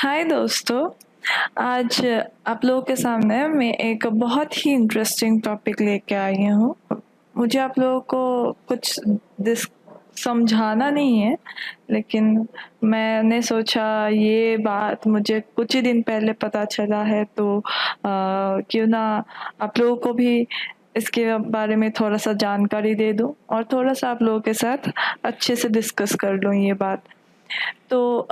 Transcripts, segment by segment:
हाय दोस्तों। आज आप लोगों के सामने मैं एक बहुत ही इंटरेस्टिंग टॉपिक लेके आई हूँ। मुझे आप लोगों को कुछ दिस समझाना नहीं है, लेकिन मैंने सोचा ये बात मुझे कुछ ही दिन पहले पता चला है, तो क्यों ना आप लोगों को भी इसके बारे में थोड़ा सा जानकारी दे दूँ और थोड़ा सा आप लोगों के साथ अच्छे से डिस्कस कर लूँ ये बात। तो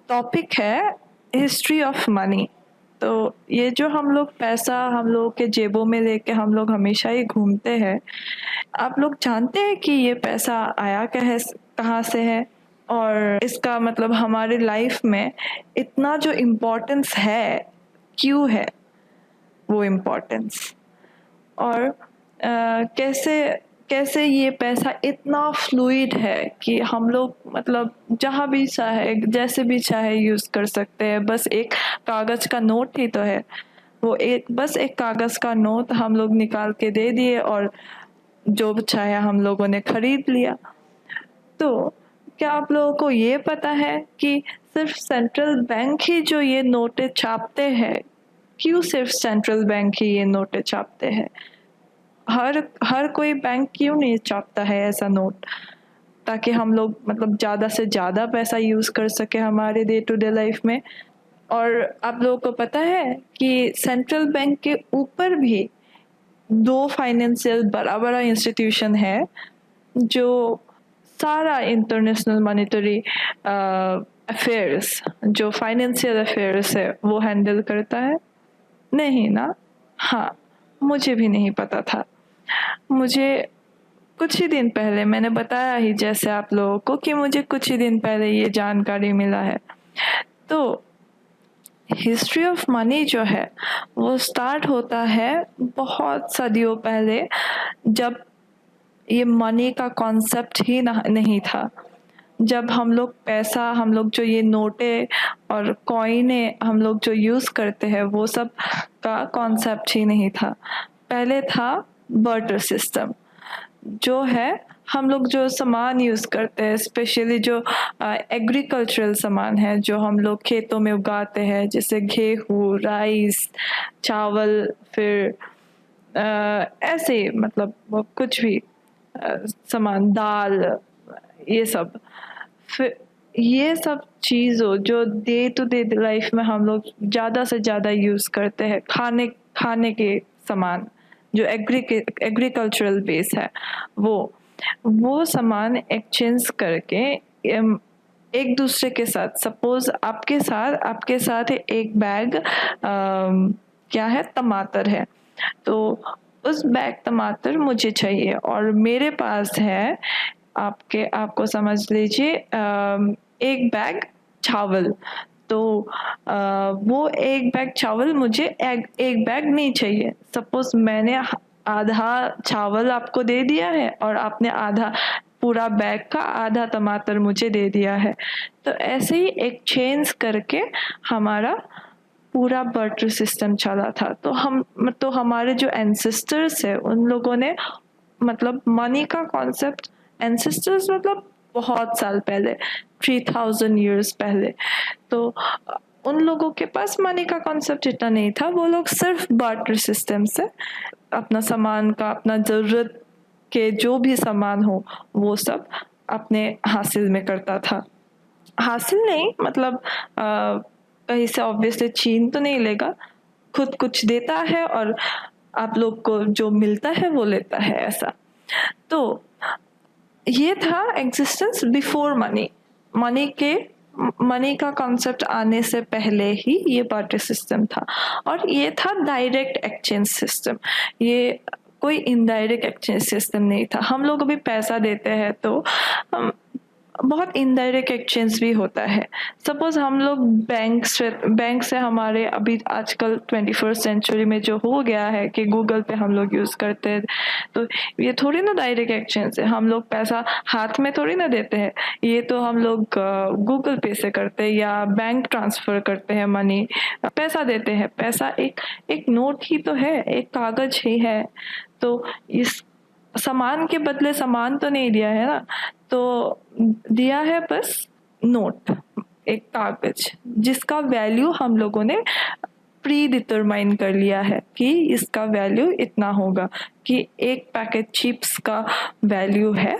टॉपिक है हिस्ट्री ऑफ मनी। तो ये जो हम लोग पैसा हम लोग के जेबों में लेके हम लोग हमेशा ही घूमते हैं, आप लोग जानते हैं कि ये पैसा आया कहाँ से है, और इसका मतलब हमारे लाइफ में इतना जो इम्पोर्टेंस है, क्यों है वो इम्पोर्टेंस, और कैसे कैसे ये पैसा इतना फ्लूइड है कि हम लोग मतलब जहाँ भी चाहे जैसे भी चाहे यूज कर सकते हैं। बस एक कागज का नोट ही तो है, वो एक बस एक कागज का नोट हम लोग निकाल के दे दिए और जो चाहे हम लोगों ने खरीद लिया। तो क्या आप लोगों को ये पता है कि सिर्फ सेंट्रल बैंक ही जो ये नोटें छापते हैं? क्यों सिर्फ सेंट्रल बैंक ही ये नोटें छापते हैं? हर हर कोई बैंक क्यों नहीं छापता है ऐसा नोट, ताकि हम लोग मतलब ज्यादा से ज्यादा पैसा यूज कर सके हमारे डे टू डे लाइफ में। और आप लोगों को पता है कि सेंट्रल बैंक के ऊपर भी दो फाइनेंशियल बड़ा बड़ा इंस्टीट्यूशन है जो सारा इंटरनेशनल मॉनेटरी अफेयर्स, जो फाइनेंशियल अफेयर्स है वो हैंडल करता है। नहीं ना? हाँ, मुझे भी नहीं पता था। मुझे कुछ ही दिन पहले मैंने बताया ही जैसे आप लोगों को कि मुझे कुछ ही दिन पहले ये जानकारी मिला है। तो हिस्ट्री ऑफ मनी जो है वो स्टार्ट होता है बहुत सदियों पहले, जब ये मनी का कॉन्सेप्ट ही नहीं था। जब हम लोग पैसा, हम लोग जो ये नोटे और कॉइने हम लोग जो यूज करते हैं वो सब का कॉन्सेप्ट ही नहीं था। पहले था बर्टर सिस्टम, जो है हम लोग जो सामान यूज करते हैं, स्पेशली जो एग्रीकल्चरल सामान है जो हम लोग खेतों में उगाते हैं, जैसे गेहूँ, राइस, चावल, फिर ऐसे ही मतलब वो कुछ भी सामान, दाल, ये सब। फिर ये सब चीज़ों जो डे टू डे लाइफ में हम लोग ज़्यादा से ज़्यादा यूज करते हैं, खाने खाने के सामान जो एग्रीकल्चरल बेस है, वो सामान एक्सचेंज करके एक दूसरे के साथ, सपोज आपके साथ एक बैग क्या है, टमाटर है, तो उस बैग टमाटर मुझे चाहिए और मेरे पास है, आपको समझ लीजिए एक बैग चावल। तो वो एक बैग चावल मुझे एक बैग नहीं चाहिए। सपोज मैंने आधा चावल आपको दे दिया है और आपने आधा, पूरा बैग का आधा टमाटर मुझे दे दिया है। तो ऐसे ही एक्सचेंज करके हमारा पूरा बर्टर सिस्टम चला था। तो हमारे जो एंसेस्टर्स है उन लोगों ने मतलब मनी का कॉन्सेप्ट, एंसेस्टर्स मतलब बहुत साल पहले, 3000 years पहले, तो उन लोगों के पास मनी का कॉन्सेप्ट इतना नहीं था। वो लोग सिर्फ बार्टर सिस्टम से अपना सामान का, अपना जरूरत के जो भी सामान हो वो सब अपने हासिल में करता था। हासिल नहीं मतलब कहीं से ऑब्वियसली छीन तो नहीं लेगा, खुद कुछ देता है और आप लोग को जो मिलता है वो लेता है, ऐसा। तो ये था एग्जिस्टेंस बिफोर मनी। मनी का कॉन्सेप्ट आने से पहले ही ये बार्टर सिस्टम था, और ये था डायरेक्ट एक्सचेंज सिस्टम। ये कोई इनडायरेक्ट एक्सचेंज सिस्टम नहीं था। हम लोग अभी पैसा देते हैं तो बहुत इनडायरेक्ट एक्सचेंज भी होता है। सपोज हम लोग बैंक से हमारे अभी आजकल 21st सेंचुरी में जो हो गया है कि गूगल पे हम लोग यूज करते हैं, तो ये थोड़ी ना डायरेक्ट एक्सचेंज है। हम लोग पैसा हाथ में थोड़ी ना देते हैं, ये तो हम लोग गूगल पे से करते हैं या बैंक ट्रांसफर करते हैं, मनी पैसा देते हैं। पैसा एक एक नोट ही तो है, एक कागज ही है। तो इस सामान के बदले सामान तो नहीं दिया है ना, तो दिया है बस नोट, एक कागज जिसका वैल्यू हम लोगों ने प्री डिटरमाइन कर लिया है कि इसका वैल्यू इतना होगा, कि एक पैकेट चिप्स का वैल्यू है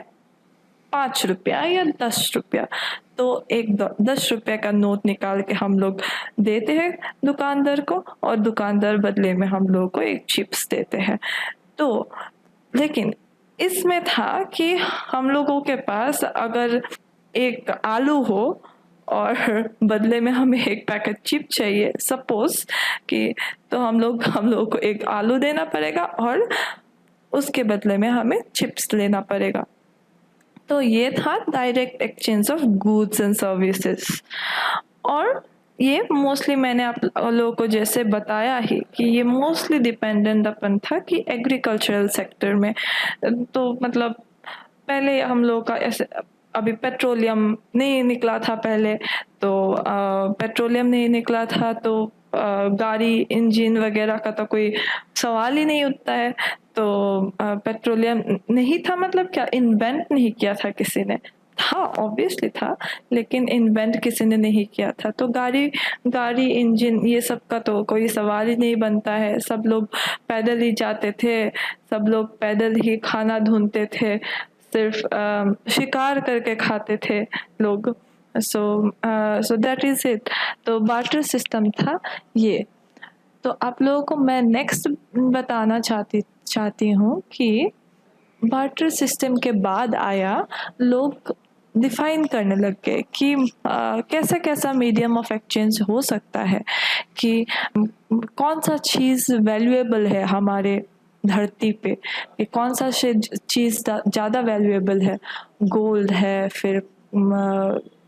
5 रुपया या 10 रुपया। तो एक 10 रुपये का नोट निकाल के हम लोग देते हैं दुकानदार को, और दुकानदार बदले में हम लोग को एक चिप्स देते हैं। तो लेकिन इसमें था कि हम लोगों के पास अगर एक आलू हो और बदले में हमें एक पैकेट चिप चाहिए सपोज कि, तो हम लोगों को एक आलू देना पड़ेगा और उसके बदले में हमें चिप्स लेना पड़ेगा। तो ये था direct exchange of goods and services. और ये मोस्टली मैंने आप लोगों को जैसे बताया ही कि ये मोस्टली डिपेंडेंट अपन था कि एग्रीकल्चरल सेक्टर में। तो मतलब पहले हम लोग का ऐसे, अभी पेट्रोलियम नहीं निकला था पहले, तो पेट्रोलियम नहीं निकला था तो गाड़ी इंजन वगैरह का तो कोई सवाल ही नहीं उठता है। तो पेट्रोलियम नहीं था, मतलब क्या इन्वेंट नहीं किया था किसी ने, था ऑब्वियसली था, लेकिन इन्वेंट किसी ने नहीं किया था। तो गाड़ी इंजन ये सब का तो कोई सवाल ही नहीं बनता है। सब लोग पैदल ही जाते थे, सब लोग पैदल ही खाना ढूंढते थे, सिर्फ शिकार करके खाते थे लोग। So that is it. तो बार्टर सिस्टम था ये। तो आप लोगों को मैं नेक्स्ट बताना चाहती हूँ कि बार्टर सिस्टम के बाद आया, लोग डिफाइन करने लग गए कि कैसा कैसा मीडियम ऑफ एक्सचेंज हो सकता है, कि कौन सा चीज़ वैल्यूएबल है हमारे धरती पे, कि कौन सा चीज़ ज़्यादा वैल्यूएबल है। गोल्ड है, फिर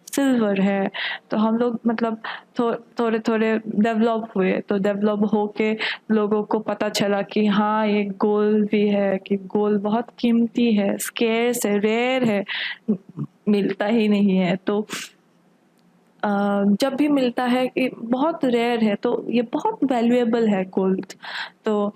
सिल्वर है। तो हम लोग मतलब थोड़े थोड़े डेवलप हुए, तो डेवलप होके लोगों को पता चला कि हाँ ये गोल्ड भी है, कि गोल्ड बहुत कीमती है, स्केर्स है, रेयर है, मिलता ही नहीं है। तो जब भी मिलता है कि बहुत रेयर है, तो ये बहुत वैल्यूएबल है गोल्ड। तो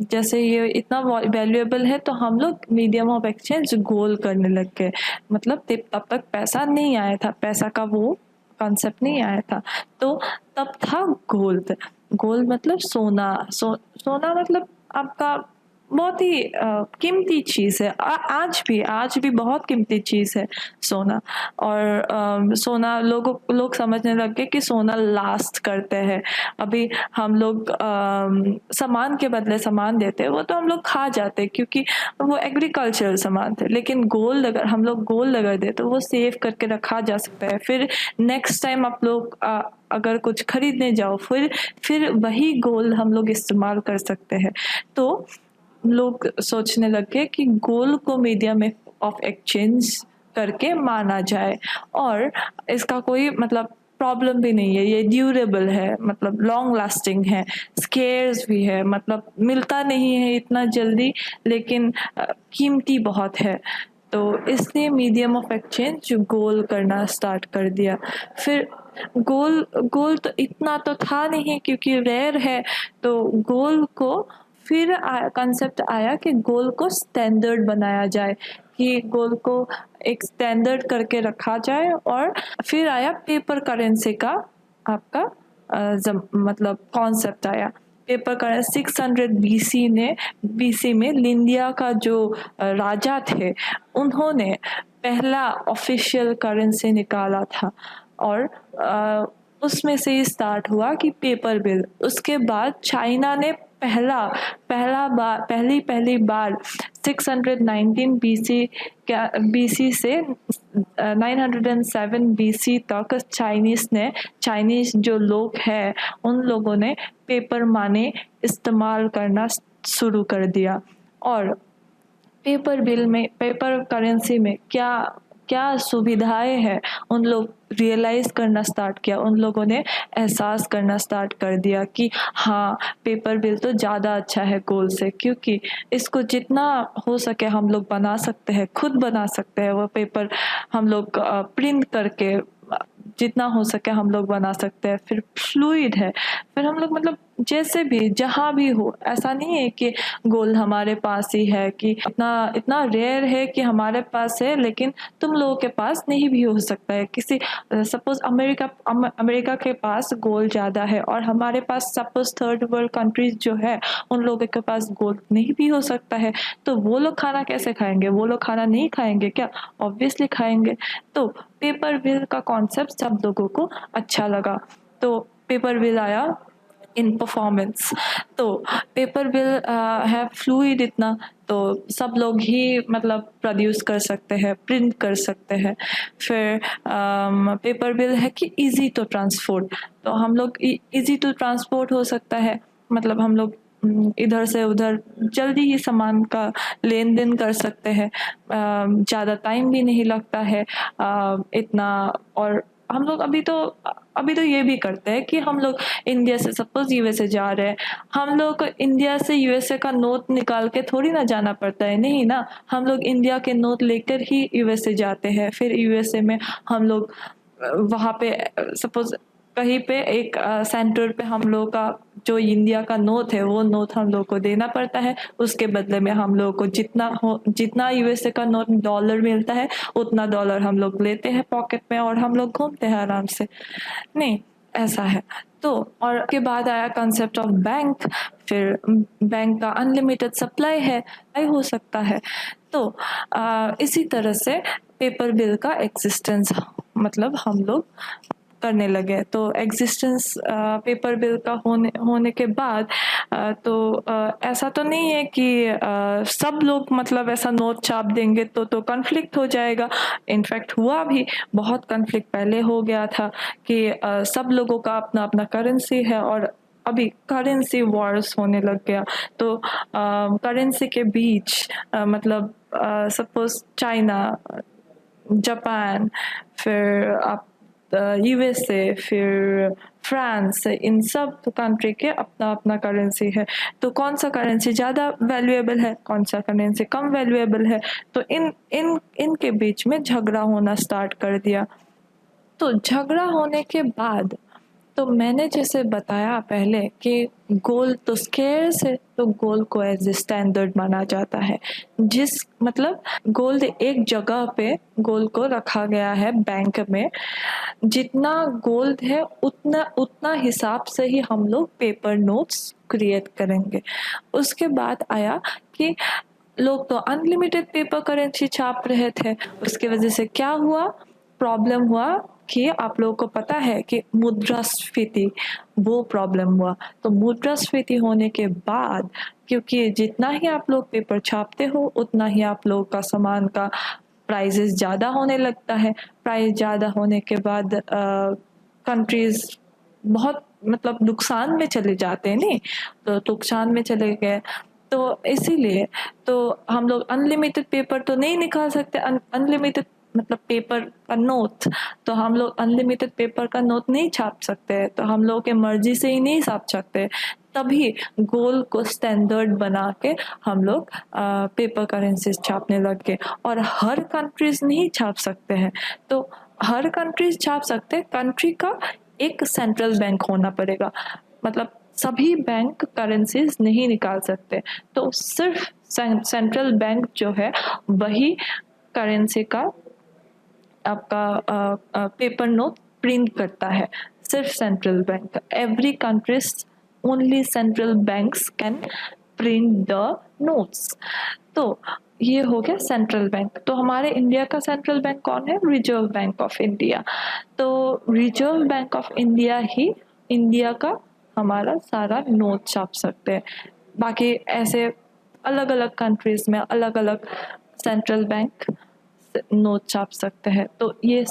जैसे ये इतना वैल्यूएबल है, तो हम लोग मीडियम ऑफ एक्सचेंज गोल्ड करने लग गए। मतलब तब तक पैसा नहीं आया था, पैसा का वो कॉन्सेप्ट नहीं आया था। तो तब था गोल्ड। गोल्ड मतलब सोना। सोना मतलब आपका बहुत ही कीमती चीज़ है। आज भी बहुत कीमती चीज़ है सोना। और सोना लोग समझने लग गए कि सोना लास्ट करते हैं। अभी हम लोग सामान के बदले सामान देते हैं, वो तो हम लोग खा जाते हैं क्योंकि वो एग्रीकल्चरल सामान थे। लेकिन गोल्ड अगर हम लोग गोल्ड अगर दे तो वो सेव करके रखा जा सकता है। फिर नेक्स्ट टाइम आप लोग अगर कुछ खरीदने जाओ, फिर वही गोल्ड हम लोग इस्तेमाल कर सकते हैं। तो लोग सोचने लगे कि गोल्ड को मीडियम ऑफ एक्सचेंज करके माना जाए, और इसका कोई मतलब प्रॉब्लम भी नहीं है, ये ड्यूरेबल है, मतलब लॉन्ग लास्टिंग है, स्केर्स भी है, मतलब मिलता नहीं है इतना जल्दी, लेकिन कीमती बहुत है। तो इसलिए मीडियम ऑफ एक्सचेंज गोल्ड करना स्टार्ट कर दिया। फिर गोल्ड तो इतना तो था नहीं क्योंकि रेयर है, तो गोल्ड को फिर कंसेप्ट आया कि गोल्ड को स्टैंडर्ड बनाया जाए, कि गोल्ड को एक स्टैंडर्ड करके रखा जाए। और फिर आया पेपर करेंसी का आपका मतलब कॉन्सेप्ट आया। पेपर करेंसी 600 बीसी में लिंडिया का जो राजा थे, उन्होंने पहला ऑफिशियल करेंसी निकाला था। और उसमें से ही स्टार्ट हुआ कि पेपर बिल। उसके बाद चाइना ने पहली बार 619 बीसी से 907 बीसी तक चाइनीज जो लोग हैं उन लोगों ने पेपर मनी इस्तेमाल करना शुरू कर दिया। और पेपर करेंसी में क्या सुविधाएं हैं उन लोग रियलाइज करना स्टार्ट किया। उन लोगों ने एहसास करना स्टार्ट कर दिया कि हाँ पेपर बिल तो ज़्यादा अच्छा है गोल्ड से, क्योंकि इसको जितना हो सके हम लोग बना सकते हैं, खुद बना सकते हैं। वो पेपर हम लोग प्रिंट करके जितना हो सके हम लोग बना सकते हैं। फिर फ्लूइड है, फिर हम लोग मतलब जैसे भी जहाँ भी हो, ऐसा नहीं है कि गोल्ड हमारे पास ही है, कि इतना इतना रेयर है कि हमारे पास है लेकिन तुम लोगों के पास नहीं भी हो सकता है। किसी सपोज अमेरिका के पास गोल्ड ज़्यादा है और हमारे पास सपोज थर्ड वर्ल्ड कंट्रीज जो है उन लोगों के पास गोल्ड नहीं भी हो सकता है, तो वो लोग खाना कैसे खाएंगे? वो लोग खाना नहीं खाएंगे क्या? ऑब्वियसली खाएंगे। तो पेपर बिल का कॉन्सेप्ट सब लोगों को अच्छा लगा, तो पेपर बिल आया इन परफॉर्मेंस। तो पेपर बिल है फ्लूइड इतना, तो सब लोग ही मतलब प्रोड्यूस कर सकते हैं, प्रिंट कर सकते हैं। फिर पेपर बिल है कि इजी टू ट्रांसपोर्ट, तो हम लोग इजी टू ट्रांसपोर्ट हो सकता है, मतलब हम लोग इधर से उधर जल्दी ही सामान का लेन देन कर सकते हैं, ज़्यादा टाइम भी नहीं लगता है इतना। और हम लोग अभी तो ये भी करते हैं कि हम लोग इंडिया से सपोज यूएसए जा रहे हैं, हम लोग को इंडिया से यूएसए का नोट निकाल के थोड़ी ना जाना पड़ता है, नहीं ना, हम लोग इंडिया के नोट लेकर ही यूएसए जाते हैं। फिर यूएसए में हम लोग वहाँ पे सपोज कहीं पे एक सेंटर पे हम लोग का जो इंडिया का नोट है वो नोट हम लोग को देना पड़ता है, उसके बदले में हम लोग को जितना यूएसए का नोट डॉलर मिलता है उतना डॉलर हम लोग लेते हैं पॉकेट में और हम लोग घूमते हैं आराम से। नहीं, ऐसा है। तो और के बाद आया कंसेप्ट ऑफ बैंक। फिर बैंक का अनलिमिटेड सप्लाई है, हो सकता है। तो इसी तरह से पेपर बिल का एग्जिस्टेंस मतलब हम लोग करने लगे। तो एग्जिस्टेंस पेपर बिल का होने के बाद तो ऐसा तो नहीं है कि सब लोग मतलब ऐसा नोट छाप देंगे तो कॉन्फ्लिक्ट हो जाएगा। इनफैक्ट हुआ भी, बहुत कॉन्फ्लिक्ट पहले हो गया था कि सब लोगों का अपना अपना करेंसी है और अभी करेंसी वॉर्स होने लग गया। तो करेंसी के बीच मतलब सपोज चाइना, जापान, फिर आप यूएसए, फिर फ्रांस, इन सब कंट्री के अपना अपना करेंसी है। तो कौन सा करेंसी ज़्यादा वैल्यूएबल है, कौन सा करेंसी कम वैल्यूएबल है, तो इन इन इनके बीच में झगड़ा होना स्टार्ट कर दिया। तो झगड़ा होने के बाद तो मैंने जैसे बताया पहले कि गोल्ड तो स्केर्स है, तो गोल्ड को एज ए स्टैंडर्ड माना जाता है। जिस मतलब गोल्ड एक जगह पे गोल्ड को रखा गया है बैंक में, जितना गोल्ड है उतना उतना हिसाब से ही हम लोग पेपर नोट्स क्रिएट करेंगे। उसके बाद आया कि लोग तो अनलिमिटेड पेपर करेंसी छाप रहे थे, उसकी वजह से क्या हुआ, प्रॉब्लम हुआ कि आप लोगों को पता है कि मुद्रास्फीति, वो प्रॉब्लम हुआ। तो मुद्रास्फीति होने के बाद, क्योंकि जितना ही आप लोग पेपर छापते हो उतना ही आप लोग का सामान का प्राइजेस ज़्यादा होने लगता है। प्राइस ज़्यादा होने के बाद कंट्रीज बहुत मतलब नुकसान में चले जाते हैं, नहीं तो नुकसान में चले गए। तो इसीलिए तो हम लोग अनलिमिटेड पेपर तो नहीं निकाल सकते, अनलिमिटेड मतलब पेपर का नोट, तो हम लोग अनलिमिटेड पेपर का नोट नहीं छाप सकते, तो हम लोग के मर्जी से ही नहीं छाप सकते। तभी गोल्ड को स्टैंडर्ड बना के हम लोग पेपर करेंसीज छापने लग गए। और हर कंट्रीज नहीं छाप सकते हैं, तो हर कंट्रीज छाप सकते हैं, कंट्री का एक सेंट्रल बैंक होना पड़ेगा, मतलब सभी बैंक करेंसीज नहीं निकाल सकते। तो सिर्फ सेंट्रल बैंक जो है वही करेंसी का आपका पेपर नोट प्रिंट करता है, सिर्फ central bank. Every countries only central banks can print the notes. तो ये हो गया सेंट्रल बैंक। तो हमारे इंडिया का सेंट्रल बैंक कौन है? Reserve bank of India. तो रिजर्व बैंक ऑफ इंडिया ही इंडिया का हमारा सारा नोट छाप सकते हैं। बाकी ऐसे अलग अलग कंट्रीज में अलग अलग सेंट्रल बैंक नोट छाप सकते हैं। तो ये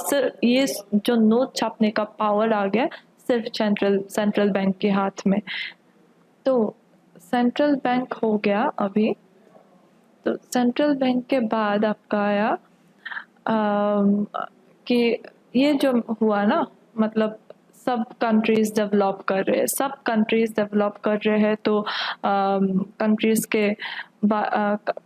जो नोट छापने का पावर आ गया सिर्फ सेंट्रल बैंक के हाथ में। तो सेंट्रल बैंक हो गया अभी। तो सेंट्रल बैंक के बाद आपका आया कि ये जो हुआ ना, मतलब सब कंट्रीज डेवलप कर रहे हैं, सब कंट्रीज डेवलप कर रहे हैं, तो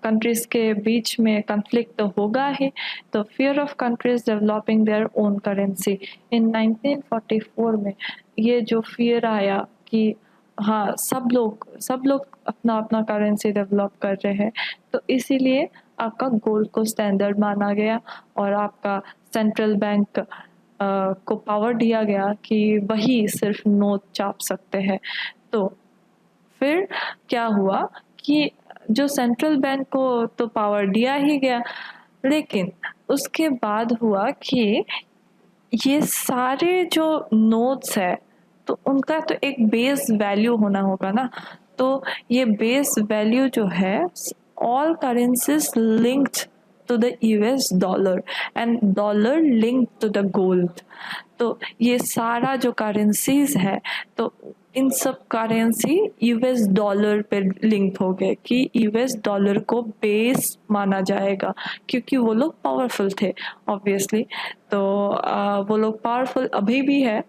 कंट्रीज के बीच में कन्फ्लिक्ट तो होगा ही। तो fear of countries developing their own currency in 1944 में ये जो फियर आया कि हाँ, सब लोग अपना अपना करेंसी डेवलप कर रहे हैं, तो इसीलिए आपका गोल्ड को स्टैंडर्ड माना गया और आपका सेंट्रल बैंक को पावर दिया गया कि वही सिर्फ नोट छाप सकते हैं। तो फिर क्या हुआ कि जो सेंट्रल बैंक को तो पावर दिया ही गया, लेकिन उसके बाद हुआ कि ये सारे जो नोट्स है तो उनका तो एक बेस वैल्यू होना होगा ना। तो ये बेस वैल्यू जो है, all currencies linked to the US dollar and dollar linked to the gold. तो ये सारा जो करेंसीज है, तो इन सब करेंसी यूएस डॉलर पे लिंक हो गए कि यूएस डॉलर को बेस माना जाएगा, क्योंकि वो लोग पावरफुल थे ऑब्वियसली। तो वो लोग पावरफुल अभी भी है,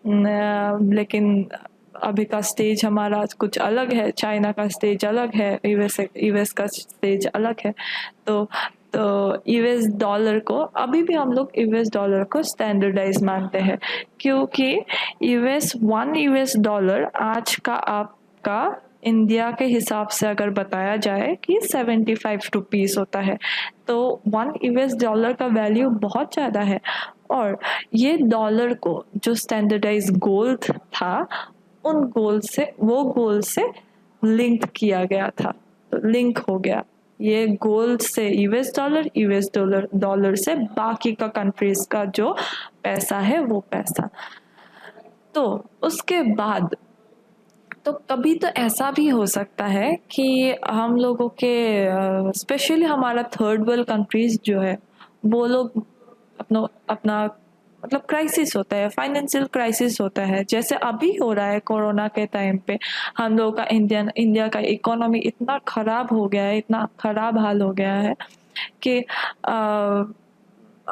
लेकिन अभी का स्टेज हमारा कुछ अलग है, चाइना का स्टेज अलग है, यूएस का स्टेज अलग है। तो यूएस डॉलर को अभी भी हम लोग यूएस डॉलर को स्टैंडर्डाइज मानते हैं, क्योंकि यूएस डॉलर आज का आपका इंडिया के हिसाब से अगर बताया जाए कि 75 रुपीस होता है, तो 1 US डॉलर का वैल्यू बहुत ज़्यादा है। और ये डॉलर को जो स्टैंडर्डाइज गोल्ड था, वो गोल्ड से लिंक किया गया था, तो लिंक हो गया ये गोल्ड से यूएस डॉलर से बाकी का कंट्रीज का जो पैसा है वो पैसा। तो उसके बाद तो कभी तो ऐसा भी हो सकता है कि हम लोगों के स्पेशली हमारा थर्ड वर्ल्ड कंट्रीज जो है, वो लोग अपना अपना मतलब क्राइसिस होता है, फाइनेंशियल क्राइसिस होता है, जैसे अभी हो रहा है कोरोना के टाइम पे। हम लोग का इंडिया का इकोनॉमी इतना खराब हो गया है, इतना खराब हाल हो गया है कि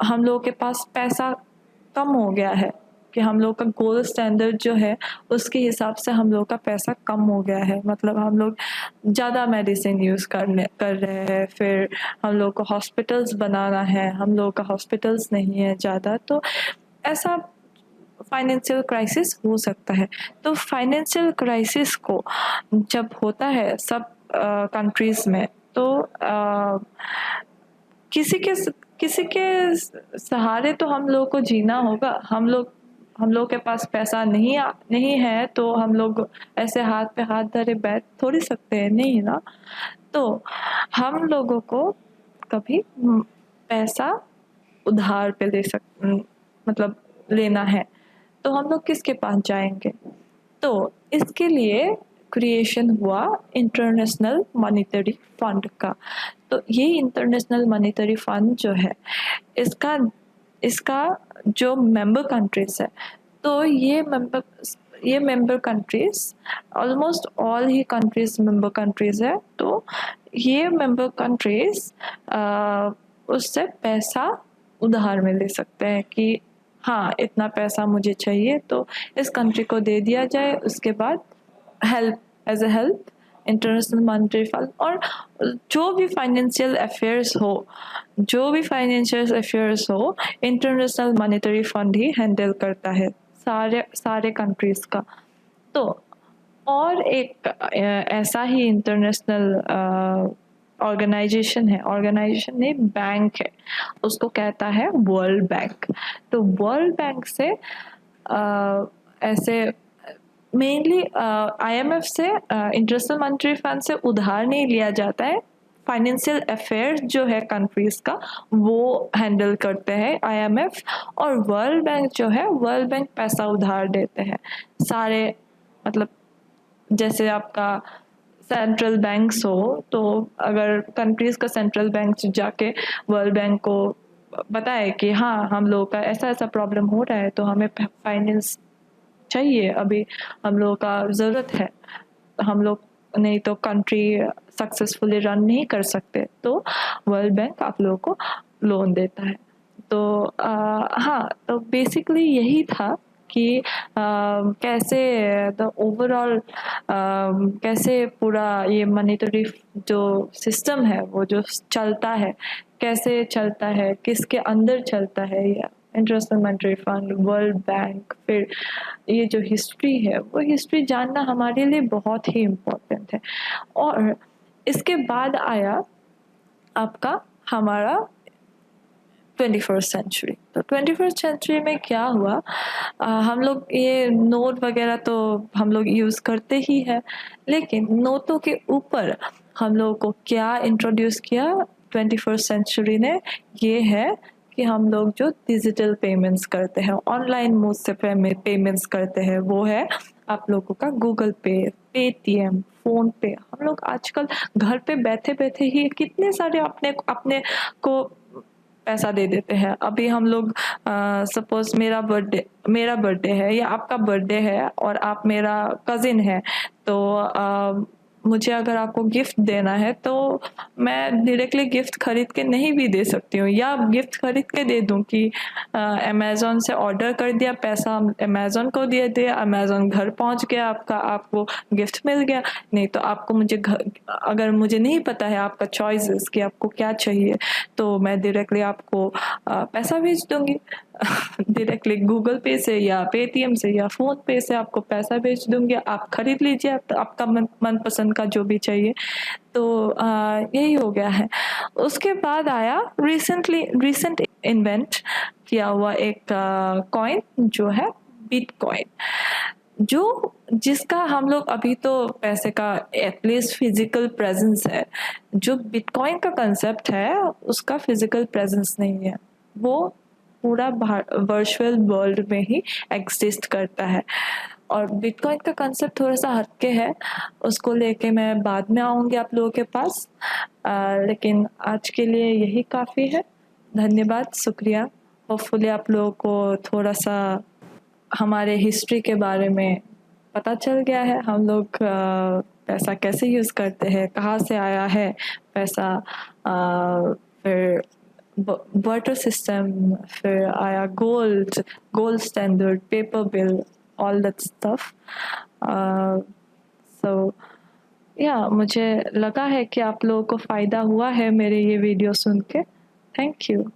हम लोगों के पास पैसा कम हो गया है, कि हम लोग का गोल्ड स्टैंडर्ड जो है उसके हिसाब से हम लोग का पैसा कम हो गया है। मतलब हम लोग ज़्यादा मेडिसिन यूज़ कर रहे हैं, फिर हम लोग को हॉस्पिटल्स बनाना है, हम लोग का हॉस्पिटल्स नहीं है ज़्यादा, तो ऐसा फाइनेंशियल क्राइसिस हो सकता है। तो फाइनेंशियल क्राइसिस को जब होता है सब कंट्रीज में, तो किसी के किसी के सहारे तो हम लोग को जीना होगा। हम लोग के पास पैसा नहीं है, तो हम लोग ऐसे हाथ पे हाथ धरे बैठ थोड़ी सकते हैं, नहीं ना। तो हम लोगों को कभी पैसा उधार पे मतलब लेना है, तो हम लोग किसके पास जाएंगे? तो इसके लिए क्रिएशन हुआ इंटरनेशनल मॉनेटरी फंड का। तो ये इंटरनेशनल मॉनेटरी फंड जो है, इसका इसका जो मेंबर कंट्रीज है, तो ये member countries almost all he countries member countries है। तो ये मेंबर कंट्रीज उससे पैसा उधार में ले सकते हैं कि हाँ इतना पैसा मुझे चाहिए, तो इस कंट्री को दे दिया जाए। उसके बाद help as a help International Monetary Fund, और जो भी फाइनेंशियल अफेयर्स हो इंटरनेशनल मॉनेटरी फंड ही हैंडल करता है सारे कंट्रीज का। तो और एक ऐसा ही इंटरनेशनल ऑर्गेनाइजेशन नहीं, बैंक है, उसको कहता है वर्ल्ड बैंक। तो वर्ल्ड बैंक से ऐसे मेनली आईएमएफ से इंटरनेशनल मॉनेटरी फंड से उधार नहीं लिया जाता है। फाइनेंशियल अफेयर्स जो है कंट्रीज का वो हैंडल करते हैं आईएमएफ, और वर्ल्ड बैंक जो है, वर्ल्ड बैंक पैसा उधार देते हैं सारे। मतलब जैसे आपका सेंट्रल बैंक्स हो, तो अगर कंट्रीज का सेंट्रल बैंक जाके वर्ल्ड बैंक को बताए कि हाँ हम लोग का ऐसा ऐसा प्रॉब्लम हो रहा है, तो हमें फाइनेंस चाहिए, अभी हम लोग का ज़रूरत है, हम लोग नहीं तो कंट्री सक्सेसफुली रन नहीं कर सकते, तो वर्ल्ड बैंक आप लोगों को लोन देता है। तो हाँ, तो बेसिकली यही था कि कैसे द ओवरऑल कैसे पूरा ये मॉनेटरी जो सिस्टम है वो जो चलता है, कैसे चलता है, किसके अंदर चलता है, या international Monetary fund, world bank, फिर ये जो हिस्ट्री है वो हिस्ट्री जानना हमारे लिए बहुत ही इम्पोर्टेंट है। और इसके बाद आया आपका हमारा 21st सेंचुरी। तो 21st सेंचुरी में क्या हुआ, हम लोग ये नोट वगैरह तो हम लोग यूज़ करते ही है, लेकिन नोटों के ऊपर हम लोगों को क्या इंट्रोड्यूस किया 21st सेंचुरी ने, ये है कि हम लोग जो डिजिटल पेमेंट्स करते हैं, ऑनलाइन मोड से पेमेंट्स करते हैं, वो है आप लोगों का गूगल पे, पेटीएम, फोन पे। हम लोग आजकल घर पे बैठे बैठे ही कितने सारे अपने अपने को पैसा दे देते हैं। अभी हम लोग सपोज मेरा बर्थडे है या आपका बर्थडे है और आप मेरा कजिन है, तो मुझे अगर आपको गिफ्ट देना है तो मैं डायरेक्टली गिफ्ट खरीद के नहीं भी दे सकती हूँ, या गिफ्ट खरीद के दे दूँ कि अमेज़न से ऑर्डर कर दिया, पैसा अमेज़न को दे दिया, अमेज़न घर पहुँच गया आपका, आपको गिफ्ट मिल गया। नहीं तो आपको मुझे अगर मुझे नहीं पता है आपका चॉइसेस कि आपको क्या चाहिए, तो मैं डायरेक्टली आपको पैसा भेज दूंगी डायरेक्टली गूगल पे से या पेटीएम से या फोन पे से आपको पैसा भेज दूंगी, आप खरीद लीजिए आपका मनपसंद का जो भी चाहिए। तो यही हो गया है। उसके बाद आया रिसेंट इन्वेंट किया हुआ एक कॉइन जो है बिटकॉइन, जो जिसका हम लोग अभी तो पैसे का एटलीस्ट फिजिकल प्रेजेंस है। जो बिटकॉइन का कंसेप्ट है उसका फिजिकल प्रेजेंस नहीं है, वो पूरा वर्चुअल वर्ल्ड में ही एग्जिस्ट करता है। और बिटकॉइन का कंसेप्ट थोड़ा सा हटके है, उसको लेके मैं बाद में आऊंगी आप लोगों के पास। लेकिन आज के लिए यही काफ़ी है। धन्यवाद, शुक्रिया। होपफुली आप लोगों को थोड़ा सा हमारे हिस्ट्री के बारे में पता चल गया है, हम लोग पैसा कैसे यूज़ करते हैं, कहाँ से आया है पैसा, फिर वाटर सिस्टम, फिर आया gold standard, paper bill, all that stuff. So या मुझे लगा है कि आप लोगों को फ़ायदा हुआ है मेरे ये वीडियो सुन के। Thank you.